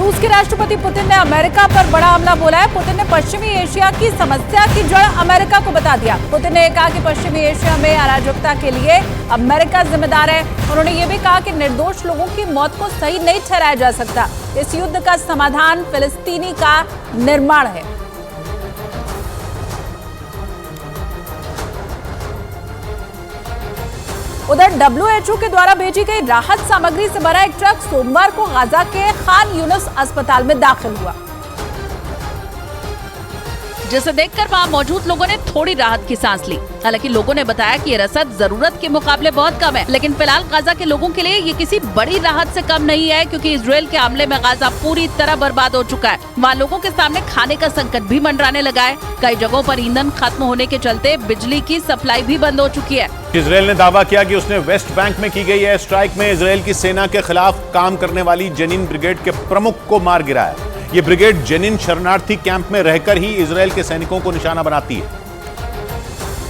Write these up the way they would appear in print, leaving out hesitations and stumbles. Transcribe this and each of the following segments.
रूस के राष्ट्रपति पुतिन ने अमेरिका पर बड़ा हमला बोला है। पुतिन ने पश्चिमी एशिया की समस्या की जड़ अमेरिका को बता दिया। पुतिन ने कहा कि पश्चिमी एशिया में अराजकता के लिए अमेरिका जिम्मेदार है। उन्होंने ये भी कहा कि निर्दोष लोगों की मौत को सही नहीं ठहराया जा सकता। इस युद्ध का समाधान फिलिस्तीनी का निर्माण है। उधर WHO के द्वारा भेजी गई राहत सामग्री से भरा एक ट्रक सोमवार को गाजा के खान यूनिस अस्पताल में दाखिल हुआ, जिसे देखकर वहां मौजूद लोगों ने थोड़ी राहत की सांस ली। हालांकि लोगों ने बताया कि ये रसद जरूरत के मुकाबले बहुत कम है, लेकिन फिलहाल गाजा के लोगों के लिए ये किसी बड़ी राहत से कम नहीं है, क्योंकि इजरायल के हमले में गाजा पूरी तरह बर्बाद हो चुका है। वहाँ लोगों के सामने खाने का संकट भी मंडराने लगा है। कई जगहों पर ईंधन खत्म होने के चलते बिजली की सप्लाई भी बंद हो चुकी है। इजरायल ने दावा किया कि उसने वेस्ट बैंक में की गई एयर स्ट्राइक में इजरायल की सेना के खिलाफ काम करने वाली जेनिन ब्रिगेड के प्रमुख को मार गिराया। ये ब्रिगेड जेनिन शरणार्थी कैंप में रहकर ही इजरायल के सैनिकों को निशाना बनाती है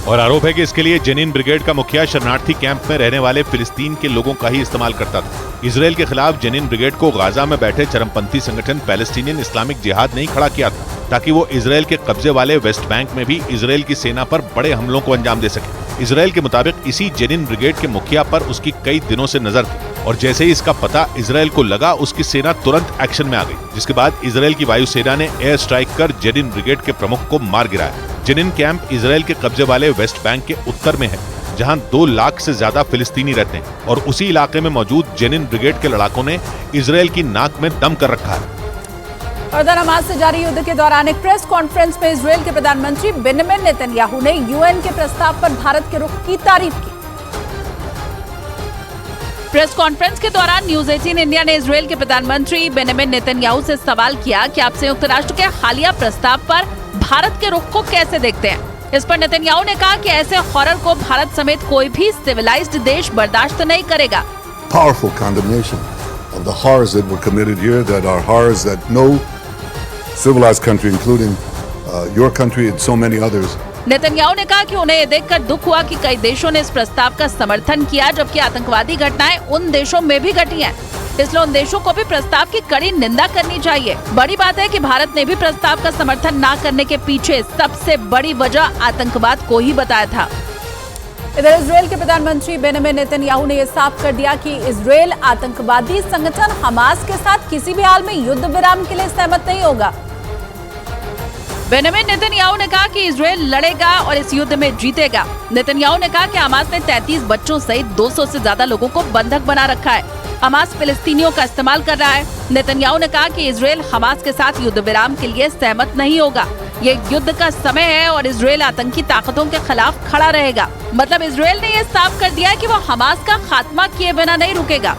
और आरोप है कि इसके लिए जेनिन ब्रिगेड का मुखिया शरणार्थी कैंप में रहने वाले फिलिस्तीन के लोगों का ही इस्तेमाल करता था। इजरायल के खिलाफ जेनिन ब्रिगेड को गाजा में बैठे चरमपंथी संगठन पैलेस्टीनियन इस्लामिक जिहाद ने ही खड़ा किया था, ताकि वो इजरायल के कब्जे वाले वेस्ट बैंक में भी इजरायल की सेना पर बड़े हमलों को अंजाम दे सके। इजरायल के मुताबिक इसी जेनिन ब्रिगेड के मुखिया पर उसकी कई दिनों से नजर थी और जैसे ही इसका पता इजरायल को लगा, उसकी सेना तुरंत एक्शन में आ गई, जिसके बाद इजरायल की वायुसेना ने एयर स्ट्राइक कर जेनिन ब्रिगेड के प्रमुख को मार गिराया। जेनिन कैंप इजरायल के कब्जे वाले वेस्ट बैंक के उत्तर में है, जहां 2 लाख से ज्यादा फिलिस्तीनी रहते हैं और उसी इलाके में मौजूद जेनिन ब्रिगेड के लड़ाकों ने इजरायल की नाक में दम कर रखा है। उधर हमास से जारी युद्ध के दौरान एक प्रेस कॉन्फ्रेंस में इजरायल के प्रधानमंत्री बेंजामिन नेतन्याहू ने यूएन के प्रस्ताव पर भारत के रुख की तारीफ की। प्रेस कॉन्फ्रेंस के दौरान न्यूज 18 इंडिया ने इजरायल के प्रधानमंत्री बेंजामिन नेतन्याहू से सवाल किया कि आप संयुक्त राष्ट्र के हालिया प्रस्ताव पर भारत के रुख को कैसे देखते हैं। इस पर नेतन्याहू ने कहा कि ऐसे हॉरर को भारत समेत कोई भी सिविलाइज्ड देश बर्दाश्त नहीं करेगा। Powerful condemnation of the horrors that were committed here, that are horrors that no civilized country, including your country and so many others. Netanyahu ने कहा कि उन्हें ये देखकर दुख हुआ कि कई देशों ने इस प्रस्ताव का समर्थन किया, जबकि आतंकवादी घटनाएं उन देशों में भी घटी हैं। इसलिए उन देशों को भी प्रस्ताव की कड़ी निंदा करनी चाहिए। बड़ी बात है कि भारत ने भी प्रस्ताव का समर्थन न करने के पीछे सबसे बड़ी वजह आतंकवाद को ही बताया था। इधर इजरायल के प्रधानमंत्री बेंजामिन नेतन्याहू ने यह साफ कर दिया कि इजरायल आतंकवादी संगठन हमास के साथ किसी भी हाल में युद्ध विराम के लिए सहमत नहीं होगा। बेंजामिन नेतन्याहू ने कहा कि इजरायल लड़ेगा और इस युद्ध में जीतेगा। नेतन्याहू ने कहा कि हमास ने 33 बच्चों सहित 200 से ज्यादा लोगों को बंधक बना रखा है। हमास फिलिस्तीनियों का इस्तेमाल कर रहा है। नेतन्याहू ने कहा कि इजरायल हमास के साथ युद्ध विराम के लिए सहमत नहीं होगा। ये युद्ध का समय है और इजरायल आतंकी ताकतों के खिलाफ खड़ा रहेगा। मतलब इजरायल ने यह साफ कर दिया है कि वो हमास का खात्मा किए बिना नहीं रुकेगा।